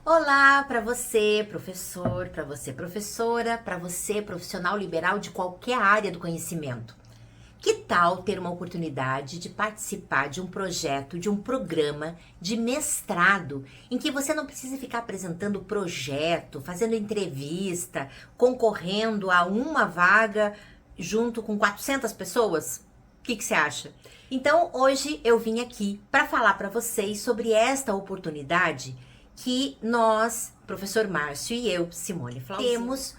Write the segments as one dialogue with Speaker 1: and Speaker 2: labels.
Speaker 1: Olá para você, professor, para você, professora, para você, profissional liberal de qualquer área do conhecimento. Que tal ter uma oportunidade de participar de um projeto, de um programa de mestrado, em que você não precisa ficar apresentando projeto, fazendo entrevista, concorrendo a uma vaga junto com 400 pessoas? O que você acha? Então, hoje eu vim aqui para falar para vocês sobre esta oportunidade que nós, professor Márcio e eu, Simone Flauzino, temos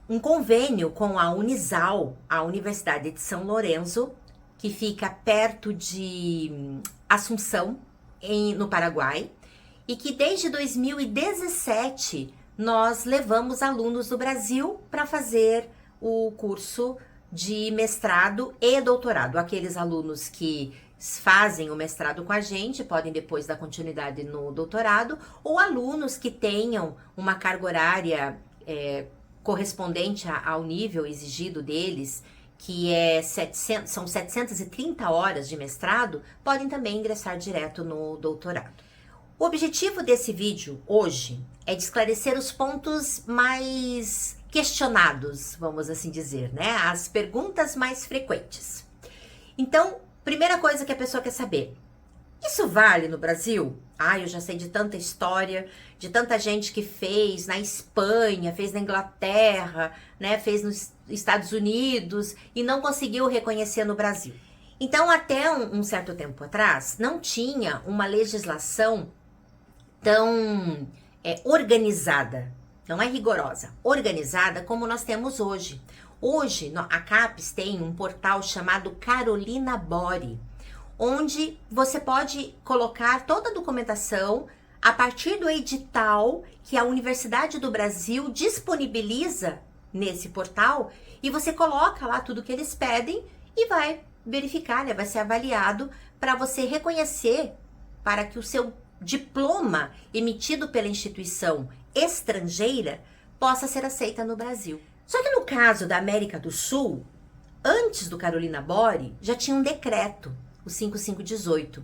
Speaker 1: um convênio com a Unisal, a Universidade de São Lourenço, que fica perto de Assunção, no Paraguai, e que desde 2017 nós levamos alunos do Brasil para fazer o curso de mestrado e doutorado. Aqueles alunos que fazem o mestrado com a gente podem depois dar continuidade no doutorado, ou alunos que tenham uma carga horária correspondente ao nível exigido deles, que são 730 horas de mestrado, podem também ingressar direto no doutorado. O objetivo desse vídeo hoje é de esclarecer os pontos mais questionados, vamos assim dizer, né? As perguntas mais frequentes. Então, primeira coisa que a pessoa quer saber: isso vale no Brasil? Eu já sei de tanta história, de tanta gente que fez na Espanha, fez na Inglaterra, né, fez nos Estados Unidos e não conseguiu reconhecer no Brasil. Então, até um certo tempo atrás, não tinha uma legislação tão organizada, não é rigorosa, organizada como nós temos hoje. Hoje, a CAPES tem um portal chamado Carolina Bori, onde você pode colocar toda a documentação a partir do edital que a Universidade do Brasil disponibiliza nesse portal, e você coloca lá tudo que eles pedem e vai verificar, né? Vai ser avaliado para você reconhecer, para que o seu diploma emitido pela instituição estrangeira possa ser aceita no Brasil. Só que no caso da América do Sul, antes do Carolina Bori, já tinha um decreto, o 5518,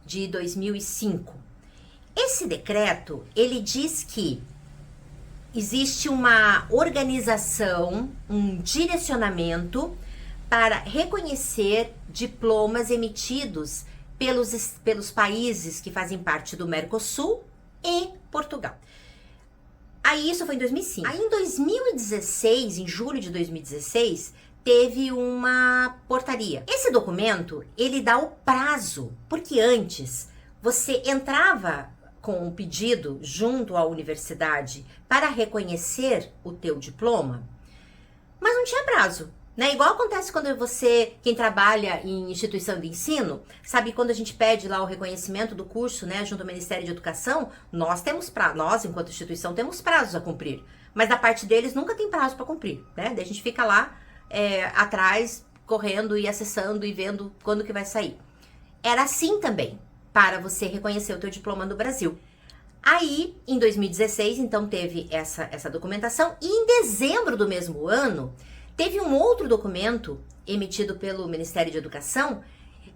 Speaker 1: de 2005. Esse decreto, ele diz que existe uma organização, um direcionamento para reconhecer diplomas emitidos pelos países que fazem parte do Mercosul e Portugal. Aí isso foi em 2005. Aí em 2016, em julho de 2016, teve uma portaria. Esse documento, ele dá o prazo, porque antes você entrava com um pedido junto à universidade para reconhecer o teu diploma, mas não tinha prazo, né? Igual acontece quando quem trabalha em instituição de ensino, sabe, quando a gente pede lá o reconhecimento do curso, né, junto ao Ministério de Educação, nós, enquanto instituição, temos prazos a cumprir, mas da parte deles nunca tem prazo para cumprir, né? Daí a gente fica lá atrás, correndo e acessando e vendo quando que vai sair. Era assim também, para você reconhecer o teu diploma no Brasil. Aí, em 2016, então, teve essa documentação, e em dezembro do mesmo ano, teve um outro documento emitido pelo Ministério de Educação,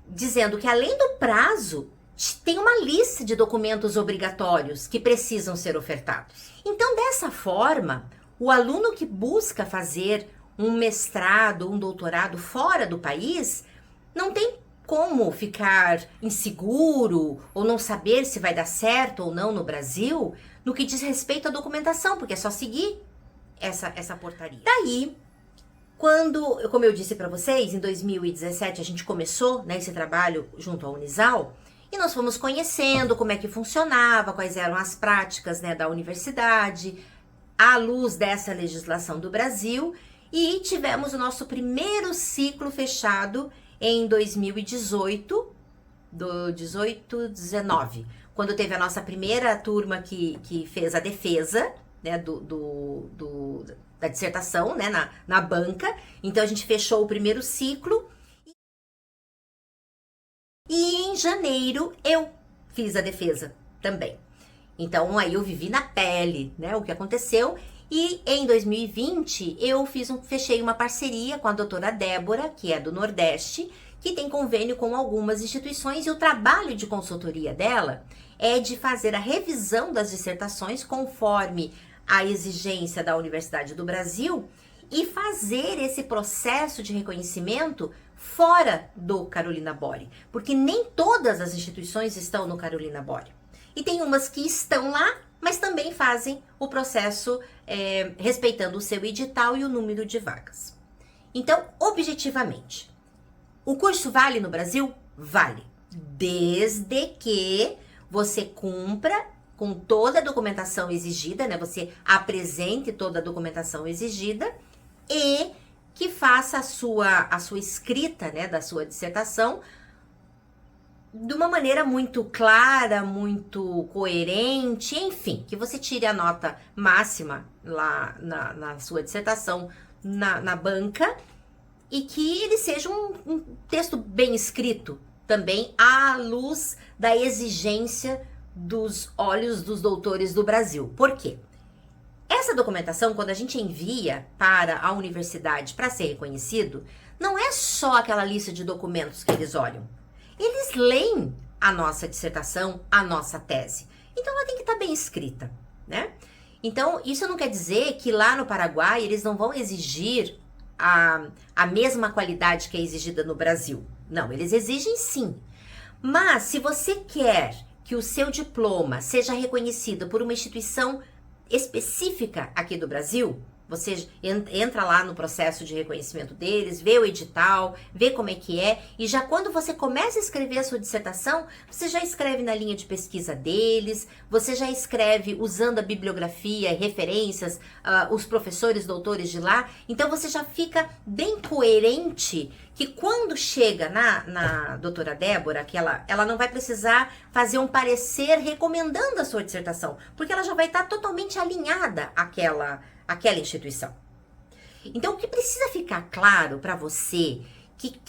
Speaker 1: dizendo que, além do prazo, tem uma lista de documentos obrigatórios que precisam ser ofertados. Então, dessa forma, o aluno que busca fazer um mestrado, um doutorado fora do país, não tem como ficar inseguro ou não saber se vai dar certo ou não no Brasil, no que diz respeito à documentação, porque é só seguir essa portaria. Daí, como eu disse para vocês, em 2017 a gente começou, né, esse trabalho junto à Unisal, e nós fomos conhecendo como é que funcionava, quais eram as práticas, né, da universidade, à luz dessa legislação do Brasil, e tivemos o nosso primeiro ciclo fechado em 2018, do 19, quando teve a nossa primeira turma que fez a defesa, né, da dissertação, né, na banca. Então a gente fechou o primeiro ciclo, e em janeiro eu fiz a defesa também. Então aí eu vivi na pele, né, o que aconteceu. E em 2020 eu fechei uma parceria com a doutora Débora, que é do Nordeste, que tem convênio com algumas instituições, e o trabalho de consultoria dela é de fazer a revisão das dissertações conforme a exigência da Universidade do Brasil e fazer esse processo de reconhecimento fora do Carolina Bore, porque nem todas as instituições estão no Carolina Bore. E tem umas que estão lá, mas também fazem o processo respeitando o seu edital e o número de vagas. Então, objetivamente, o curso vale no Brasil? Vale, desde que você cumpra com toda a documentação exigida, né? Você apresente toda a documentação exigida e que faça a sua escrita, né, da sua dissertação de uma maneira muito clara, muito coerente, enfim, que você tire a nota máxima lá na sua dissertação na banca e que ele seja um texto bem escrito, também à luz da exigência dos olhos dos doutores do Brasil. Por quê? Essa documentação, quando a gente envia para a universidade para ser reconhecido, não é só aquela lista de documentos que eles olham. Eles leem a nossa dissertação, a nossa tese. Então, ela tem que estar bem escrita, né? Então, isso não quer dizer que lá no Paraguai eles não vão exigir a mesma qualidade que é exigida no Brasil. Não, eles exigem sim. Mas, se você quer que o seu diploma seja reconhecido por uma instituição específica aqui do Brasil, você entra lá no processo de reconhecimento deles, vê o edital, vê como é que é, e já quando você começa a escrever a sua dissertação, você já escreve na linha de pesquisa deles, você já escreve usando a bibliografia e referências, os professores, doutores de lá, então você já fica bem coerente, que quando chega na doutora Débora, que ela não vai precisar fazer um parecer recomendando a sua dissertação, porque ela já vai estar totalmente alinhada àquela instituição. Então, o que precisa ficar claro para você que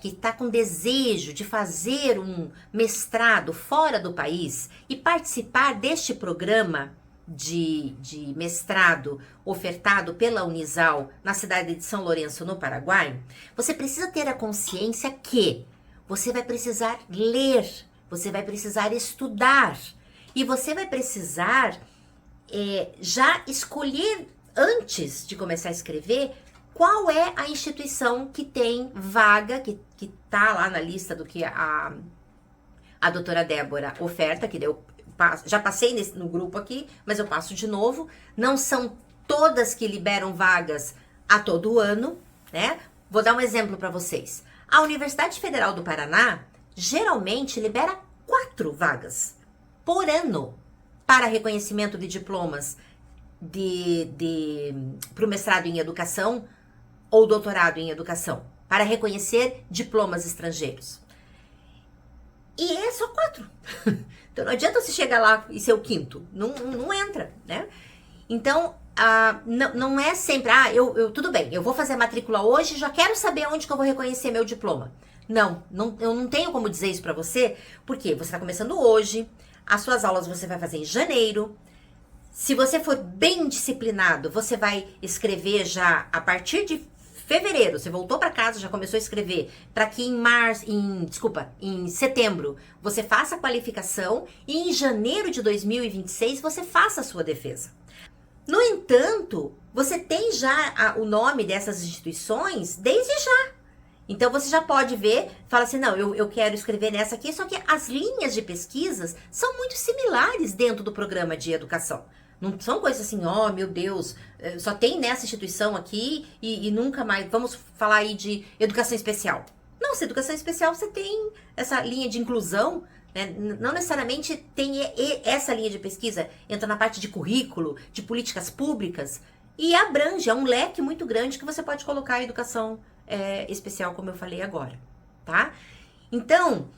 Speaker 1: está com desejo de fazer um mestrado fora do país e participar deste programa de mestrado ofertado pela Unisal na cidade de São Lourenço, no Paraguai, você precisa ter a consciência que você vai precisar ler, você vai precisar estudar e você vai precisar já escolher antes de começar a escrever qual é a instituição que tem vaga, que tá lá na lista do que a doutora Débora oferta, que eu já passei no grupo aqui, mas eu passo de novo. Não são todas que liberam vagas a todo ano, né? Vou dar um exemplo para vocês. A Universidade Federal do Paraná geralmente libera 4 vagas por ano para reconhecimento de diplomas para o mestrado em educação ou doutorado em educação, para reconhecer diplomas estrangeiros. E é só 4. Então não adianta você chegar lá e ser o 5º. Não entra, né? Então, não é sempre, tudo bem, eu vou fazer a matrícula hoje, já quero saber onde que eu vou reconhecer meu diploma. Não, eu não tenho como dizer isso para você, porque você está começando hoje, as suas aulas você vai fazer em janeiro. Se você for bem disciplinado, você vai escrever já a partir de fevereiro. Você voltou para casa, já começou a escrever, para que em setembro você faça a qualificação e em janeiro de 2026 você faça a sua defesa. No entanto, você tem já o nome dessas instituições desde já. Então, você já pode ver, fala assim, não, eu quero escrever nessa aqui, só que as linhas de pesquisas são muito similares dentro do programa de educação. Não são coisas assim, meu Deus, só tem nessa instituição aqui e nunca mais, vamos falar aí de educação especial. Não, se educação especial você tem essa linha de inclusão, né? Não necessariamente tem essa linha de pesquisa, entra na parte de currículo, de políticas públicas, e abrange, é um leque muito grande que você pode colocar a educação especial, como eu falei agora, tá? Então,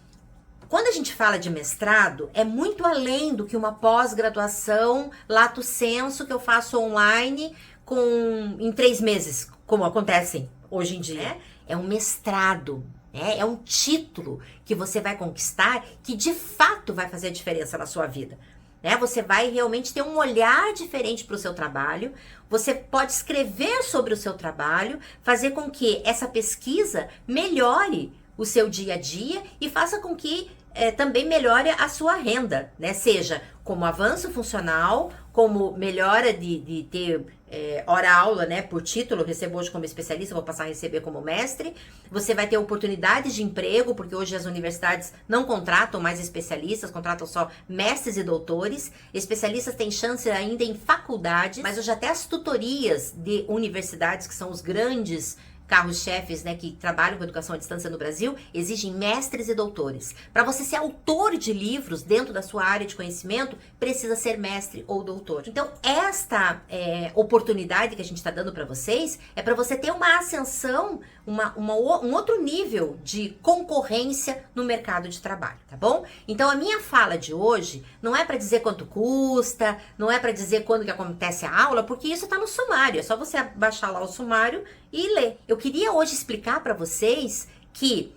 Speaker 1: quando a gente fala de mestrado, é muito além do que uma pós-graduação lato sensu que eu faço online em 3 meses, como acontecem hoje em dia. É um mestrado, né? É um título que você vai conquistar que de fato vai fazer a diferença na sua vida. Né? Você vai realmente ter um olhar diferente para o seu trabalho, você pode escrever sobre o seu trabalho, fazer com que essa pesquisa melhore o seu dia a dia e faça com que também melhore a sua renda, né? Seja como avanço funcional, como melhora de ter hora-aula, né? Por título, eu recebo hoje como especialista, vou passar a receber como mestre. Você vai ter oportunidades de emprego, porque hoje as universidades não contratam mais especialistas, contratam só mestres e doutores. Especialistas têm chance ainda em faculdades, mas hoje até as tutorias de universidades, que são os grandes carros-chefes, né, que trabalham com educação à distância no Brasil, exigem mestres e doutores. Para você ser autor de livros dentro da sua área de conhecimento, precisa ser mestre ou doutor. Então, esta oportunidade que a gente está dando para vocês é para você ter uma ascensão, um outro nível de concorrência no mercado de trabalho, tá bom? Então, a minha fala de hoje não é para dizer quanto custa, não é para dizer quando que acontece a aula, porque isso está no sumário. É só você baixar lá o sumário e ler. Eu queria hoje explicar para vocês que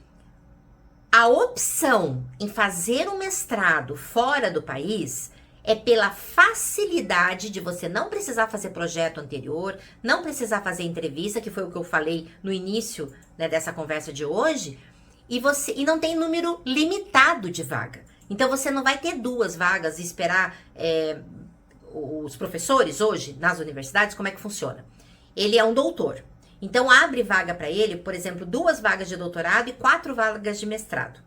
Speaker 1: a opção em fazer um mestrado fora do país é pela facilidade de você não precisar fazer projeto anterior, não precisar fazer entrevista, que foi o que eu falei no início, né, dessa conversa de hoje, e não tem número limitado de vaga. Então você não vai ter 2 vagas e esperar os professores hoje nas universidades. Como é que funciona? Ele é um doutor. Então, abre vaga para ele, por exemplo, 2 vagas de doutorado e 4 vagas de mestrado.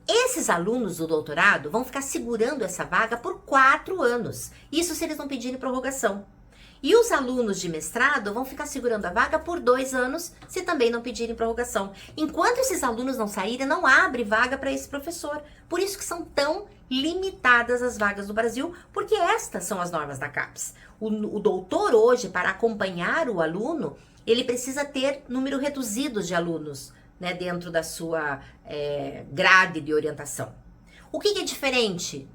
Speaker 1: Esses alunos do doutorado vão ficar segurando essa vaga por 4 anos. Isso se eles não pedirem prorrogação. E os alunos de mestrado vão ficar segurando a vaga por 2 anos, se também não pedirem prorrogação. Enquanto esses alunos não saírem, não abre vaga para esse professor. Por isso que são tão limitadas as vagas no Brasil, porque estas são as normas da CAPES. O doutor hoje, para acompanhar o aluno, ele precisa ter número reduzido de alunos, né, dentro da sua grade de orientação. O que é diferente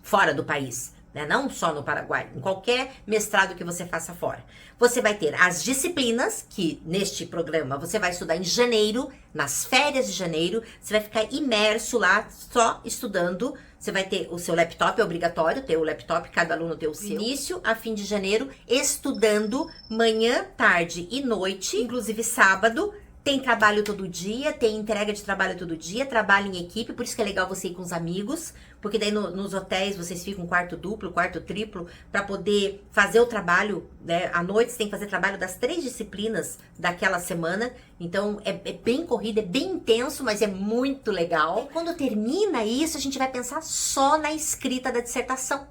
Speaker 1: fora do país? Né? Não só no Paraguai, em qualquer mestrado que você faça fora. Você vai ter as disciplinas, que neste programa você vai estudar em janeiro, nas férias de janeiro, você vai ficar imerso lá só estudando. Você vai ter o seu laptop, é obrigatório ter o laptop, cada aluno tem o seu. Início a fim de janeiro, estudando manhã, tarde e noite, inclusive sábado. Tem trabalho todo dia, tem entrega de trabalho todo dia, trabalho em equipe, por isso que é legal você ir com os amigos, porque daí nos hotéis vocês ficam quarto duplo, quarto triplo, para poder fazer o trabalho, né? À noite você tem que fazer trabalho das 3 disciplinas daquela semana, então é bem corrido, é bem intenso, mas é muito legal. E quando termina isso, a gente vai pensar só na escrita da dissertação.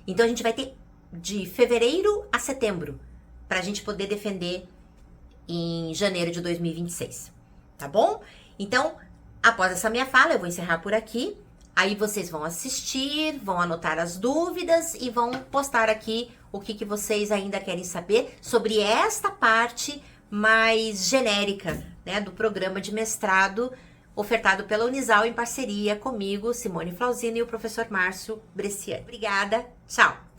Speaker 1: Então a gente vai ter de fevereiro a setembro, para a gente poder defender em janeiro de 2026, tá bom? Então, após essa minha fala, eu vou encerrar por aqui. Aí vocês vão assistir, vão anotar as dúvidas e vão postar aqui o que vocês ainda querem saber sobre esta parte mais genérica, né, do programa de mestrado ofertado pela Unisal em parceria comigo, Simone Flauzino, e o professor Márcio Bresciani. Obrigada, tchau!